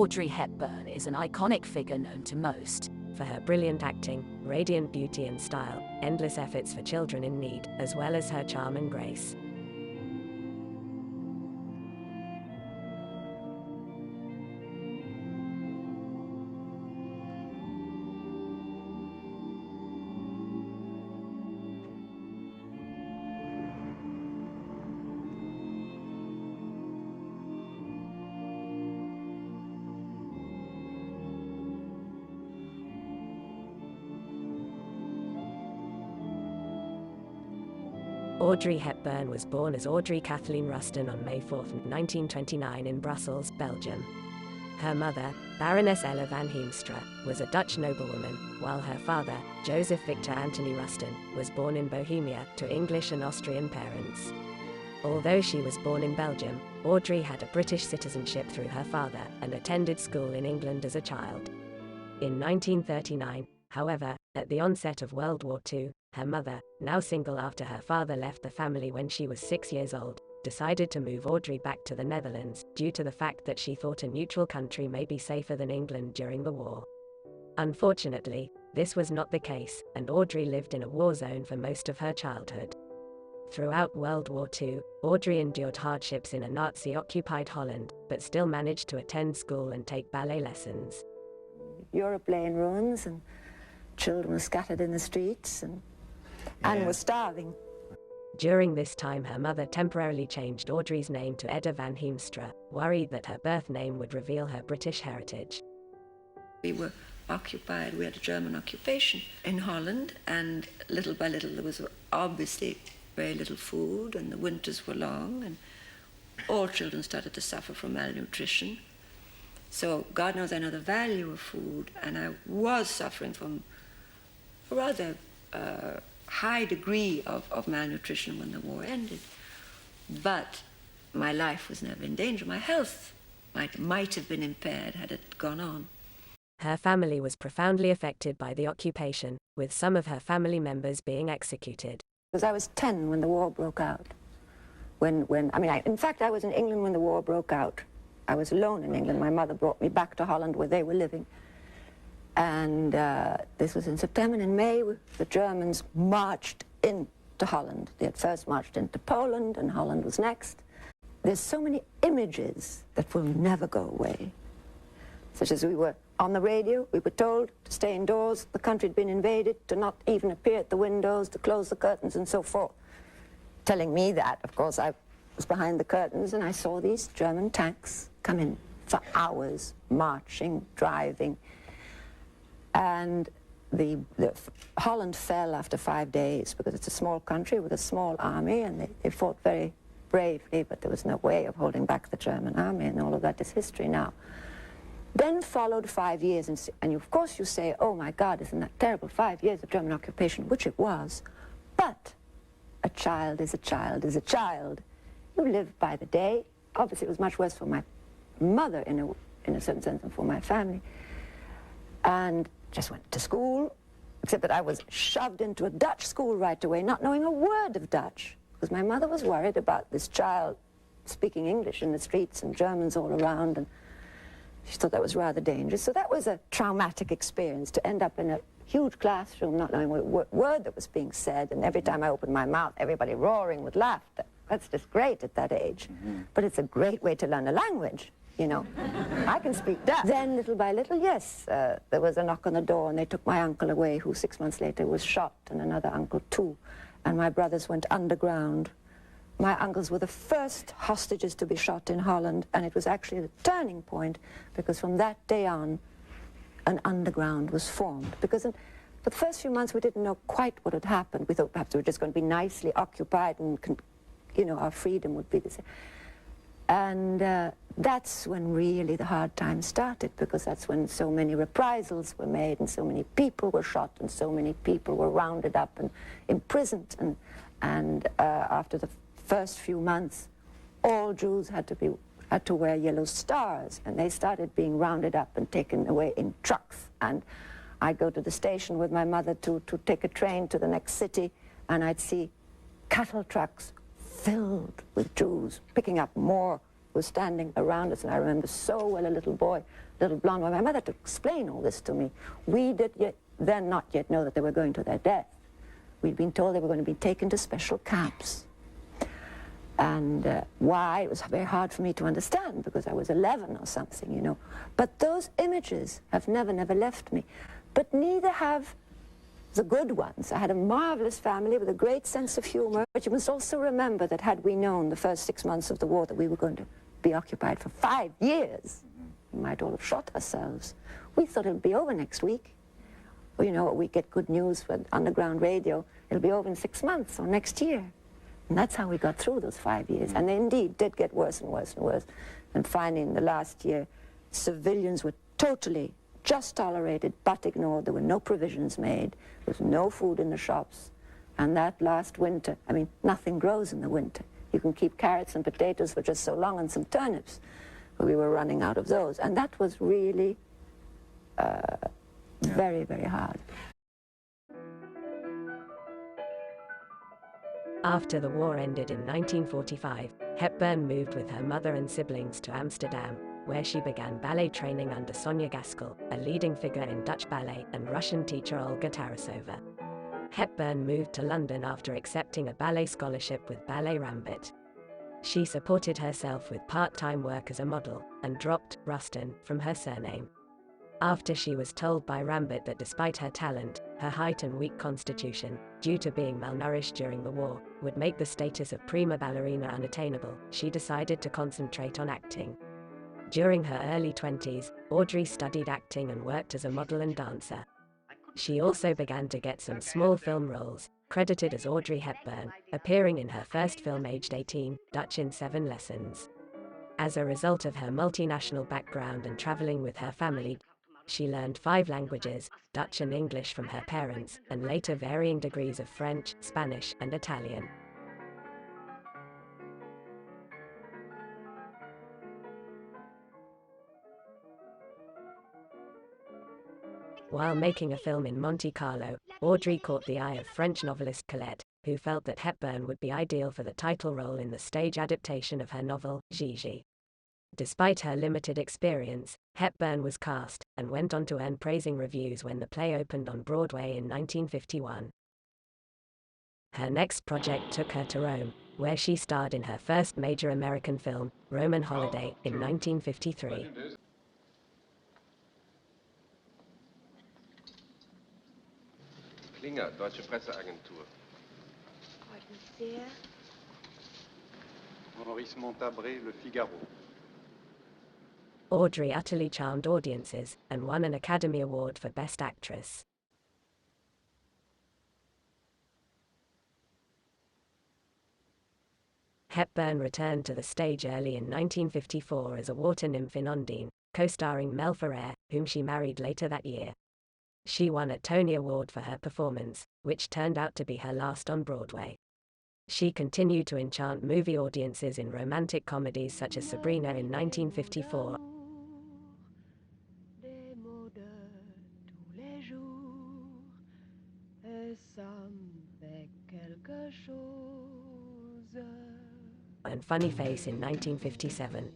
Audrey Hepburn is an iconic figure known to most for her brilliant acting, radiant beauty and style, endless efforts for children in need, as well as her charm and grace. Audrey Hepburn was born as Audrey Kathleen Ruston on May 4, 1929 in Brussels, Belgium. Her mother, Baroness Ella van Heemstra, was a Dutch noblewoman, while her father, Joseph Victor Anthony Ruston, was born in Bohemia to English and Austrian parents. Although she was born in Belgium, Audrey had a British citizenship through her father and attended school in England as a child. In 1939, however, at the onset of World War II, her mother, now single after her father left the family when she was 6 years old, decided to move Audrey back to the Netherlands due to the fact that she thought a neutral country may be safer than England during the war. Unfortunately, this was not the case, and Audrey lived in a war zone for most of her childhood. Throughout World War II, Audrey endured hardships in a Nazi-occupied Holland, but still managed to attend school and take ballet lessons. Europe lay in ruins, and children were scattered in the streets, and were starving. During this time, her mother temporarily changed Audrey's name to Edda van Heemstra, worried that her birth name would reveal her British heritage. We were occupied, we had a German occupation in Holland, and little by little there was obviously very little food, and the winters were long, and all children started to suffer from malnutrition. So God knows I know the value of food, and I was suffering from a rather high degree of malnutrition when the war ended. But my life was never in danger. My health might have been impaired had it gone on. Her family was profoundly affected by the occupation, with some of her family members being executed. Because I was 10 when the war broke out. In fact, I was in England when the war broke out. I was alone in England. My mother brought me back to Holland where they were living. And this was in September, and in May, the Germans marched into Holland. They had first marched into Poland, and Holland was next. There's so many images that will never go away. Such as we were on the radio, we were told to stay indoors, the country had been invaded, to not even appear at the windows, to close the curtains, and so forth. Telling me that, of course, I was behind the curtains, and I saw these German tanks come in for hours, marching, driving. And Holland fell after 5 days because it's a small country with a small army, and they fought very bravely, but there was no way of holding back the German army, and all of that is history now. Then followed 5 years, and of course you say, oh my God, isn't that terrible, 5 years of German occupation, which it was. But a child is a child is a child. You live by the day. Obviously it was much worse for my mother in a certain sense than for my family. And just went to school, except that I was shoved into a Dutch school right away, not knowing a word of Dutch, because my mother was worried about this child speaking English in the streets and Germans all around, and she thought that was rather dangerous. So that was a traumatic experience, to end up in a huge classroom not knowing what word that was being said, and every time I opened my mouth, everybody roaring with laughter. That's just great at that age. But it's a great way to learn a language. You know, I can speak Dutch. Then, little by little, yes, there was a knock on the door, and they took my uncle away, who 6 months later was shot, and another uncle too. And my brothers went underground. My uncles were the first hostages to be shot in Holland, and it was actually the turning point, because from that day on, an underground was formed. Because for the first few months, we didn't know quite what had happened. We thought perhaps we were just going to be nicely occupied, and, you know, our freedom would be the same. And that's when really the hard times started, because that's when so many reprisals were made, and so many people were shot, and so many people were rounded up and imprisoned. And after the first few months, all Jews had to wear yellow stars, and they started being rounded up and taken away in trucks. And I'd go to the station with my mother to take a train to the next city, and I'd see cattle trucks filled with Jews, picking up more, was standing around us. And I remember so well a little boy little blonde one. My mother had to explain all this to me. We did then not yet know that they were going to their death. We'd been told they were going to be taken to special camps. And why, it was very hard for me to understand because I was 11 or something, you know. But those images have never left me. But neither have the good ones. I had a marvelous family with a great sense of humor. But you must also remember that had we known the first 6 months of the war that we were going to be occupied for 5 years, we might all have shot ourselves. We thought it would be over next week. Well, you know, we get good news with underground radio. It'll be over in 6 months or next year. And that's how we got through those 5 years. And they indeed did get worse and worse and worse. And finally, in the last year, civilians were totally just tolerated but ignored. There were no provisions made. There was no food in the shops. And that last winter, I mean, nothing grows in the winter. You can keep carrots and potatoes for just so long and some turnips. But we were running out of those. And that was really very, very hard. After the war ended in 1945, Hepburn moved with her mother and siblings to Amsterdam, where she began ballet training under Sonia Gaskell, a leading figure in Dutch ballet, and Russian teacher Olga Tarasova. Hepburn moved to London after accepting a ballet scholarship with Ballet Rambit. She supported herself with part-time work as a model, and dropped Ruston from her surname. After she was told by Rambit that despite her talent, her height and weak constitution, due to being malnourished during the war, would make the status of prima ballerina unattainable, she decided to concentrate on acting. During her early 20s, Audrey studied acting and worked as a model and dancer. She also began to get some small film roles, credited as Audrey Hepburn, appearing in her first film aged 18, Dutch in 7 Lessons. As a result of her multinational background and traveling with her family, she learned 5 languages, Dutch and English from her parents, and later varying degrees of French, Spanish, and Italian. While making a film in Monte Carlo, Audrey caught the eye of French novelist Colette, who felt that Hepburn would be ideal for the title role in the stage adaptation of her novel, Gigi. Despite her limited experience, Hepburn was cast, and went on to earn praising reviews when the play opened on Broadway in 1951. Her next project took her to Rome, where she starred in her first major American film, Roman Holiday, in 1953. Klinger, Deutsche Presseagentur. Freut mich sehr. Maurice Montabré, Le Figaro. Audrey utterly charmed audiences, and won an Academy Award for Best Actress. Hepburn returned to the stage early in 1954 as a water nymph in Ondine, co-starring Mel Ferrer, whom she married later that year. She won a Tony Award for her performance, which turned out to be her last on Broadway. She continued to enchant movie audiences in romantic comedies such as Sabrina in 1954. And Funny Face in 1957.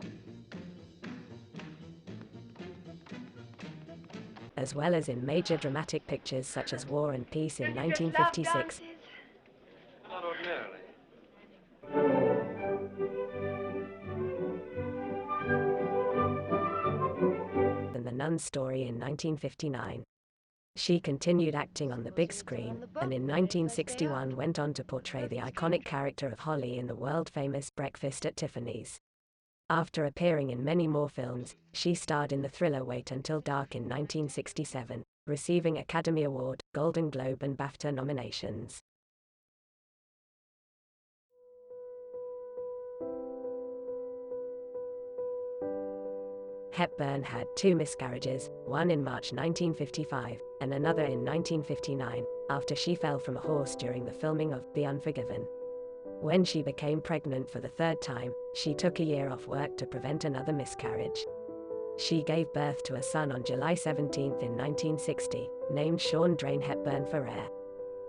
As well as in major dramatic pictures such as War and Peace in 1956. Not ordinarily. And The Nun's Story in 1959. She continued acting on the big screen, and in 1961 went on to portray the iconic character of Holly in the world-famous Breakfast at Tiffany's. After appearing in many more films, she starred in the thriller Wait Until Dark in 1967, receiving Academy Award, Golden Globe and BAFTA nominations. Hepburn had 2 miscarriages, one in March 1955, and another in 1959, after she fell from a horse during the filming of The Unforgiven. When she became pregnant for the 3rd time, she took a year off work to prevent another miscarriage. She gave birth to a son on July 17 in 1960, named Sean Drain Hepburn Ferrer.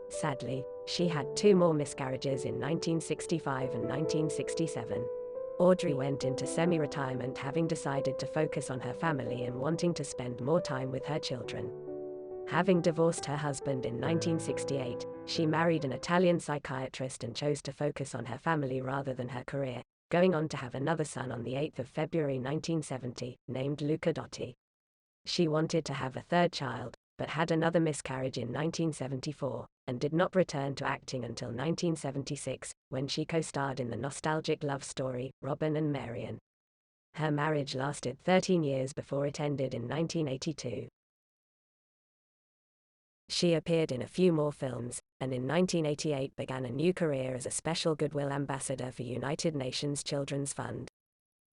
Sadly, she had 2 more miscarriages in 1965 and 1967. Audrey went into semi-retirement, having decided to focus on her family and wanting to spend more time with her children. Having divorced her husband in 1968, she married an Italian psychiatrist and chose to focus on her family rather than her career, going on to have another son on the 8th of February 1970, named Luca Dotti. She wanted to have a third child, but had another miscarriage in 1974, and did not return to acting until 1976, when she co-starred in the nostalgic love story, Robin and Marian. Her marriage lasted 13 years before it ended in 1982. She appeared in a few more films, and in 1988 began a new career as a special goodwill ambassador for United Nations Children's Fund.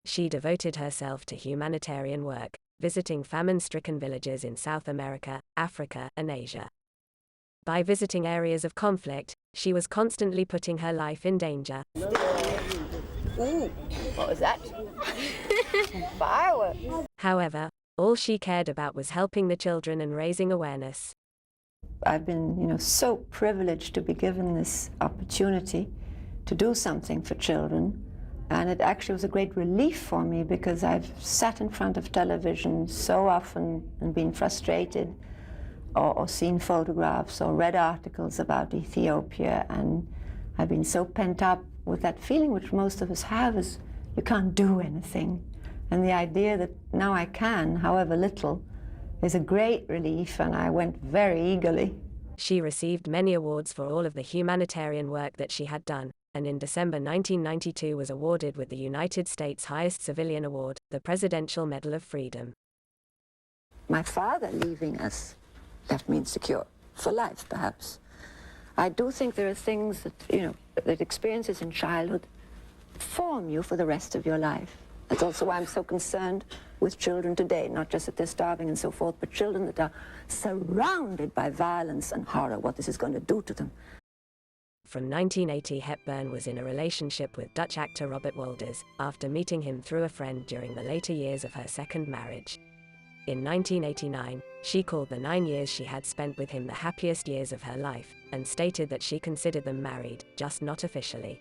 She devoted herself to humanitarian work, visiting famine-stricken villages in South America, Africa, and Asia. By visiting areas of conflict, she was constantly putting her life in danger. Ooh, what was that? Fireworks. However, all she cared about was helping the children and raising awareness. I've been, so privileged to be given this opportunity to do something for children. And it actually was a great relief for me because I've sat in front of television so often and been frustrated, or seen photographs or read articles about Ethiopia, and I've been so pent up with that feeling which most of us have, is you can't do anything. And the idea that now I can, however little, is a great relief, and I went very eagerly. She received many awards for all of the humanitarian work that she had done, and in December 1992 was awarded with the United States' highest civilian award, the Presidential Medal of Freedom. My father leaving us left me insecure, for life perhaps. I do think there are things that, that experiences in childhood form you for the rest of your life. That's also why I'm so concerned with children today, not just that they're starving and so forth, but children that are surrounded by violence and horror, what this is going to do to them. From 1980, Hepburn was in a relationship with Dutch actor Robert Wolders, after meeting him through a friend during the later years of her second marriage. In 1989, she called the 9 years she had spent with him the happiest years of her life, and stated that she considered them married, just not officially.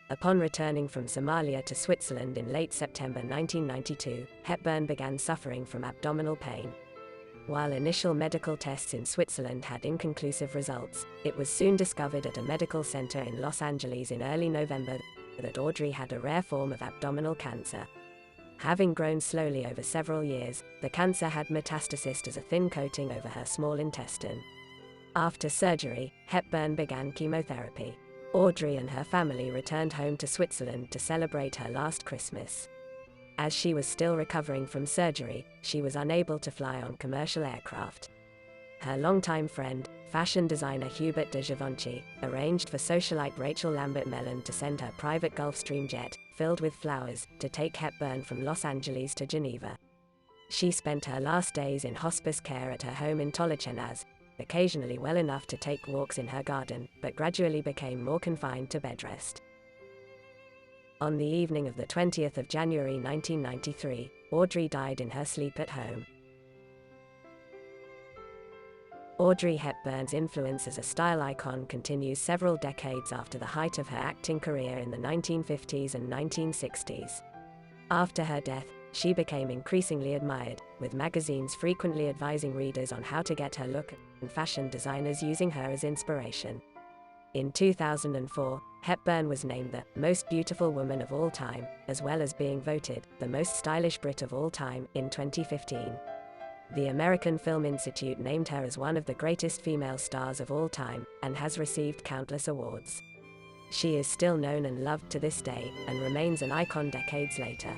Upon returning from Somalia to Switzerland in late September 1992, Hepburn began suffering from abdominal pain. While initial medical tests in Switzerland had inconclusive results, it was soon discovered at a medical center in Los Angeles in early November that Audrey had a rare form of abdominal cancer. Having grown slowly over several years, the cancer had metastasized as a thin coating over her small intestine. After surgery, Hepburn began chemotherapy. Audrey and her family returned home to Switzerland to celebrate her last Christmas. As she was still recovering from surgery, she was unable to fly on commercial aircraft. Her longtime friend, fashion designer Hubert de Givenchy, arranged for socialite Rachel Lambert-Mellon to send her private Gulfstream jet, filled with flowers, to take Hepburn from Los Angeles to Geneva. She spent her last days in hospice care at her home in Tolochenaz, occasionally well enough to take walks in her garden, but gradually became more confined to bed rest. On the evening of the 20th of January 1993, Audrey died in her sleep at home. Audrey Hepburn's influence as a style icon continues several decades after the height of her acting career in the 1950s and 1960s. After her death, she became increasingly admired, with magazines frequently advising readers on how to get her look, and fashion designers using her as inspiration. In 2004, Hepburn was named the most beautiful woman of all time, as well as being voted the most stylish Brit of all time in 2015. The American Film Institute named her as one of the greatest female stars of all time, and has received countless awards. She is still known and loved to this day, and remains an icon decades later.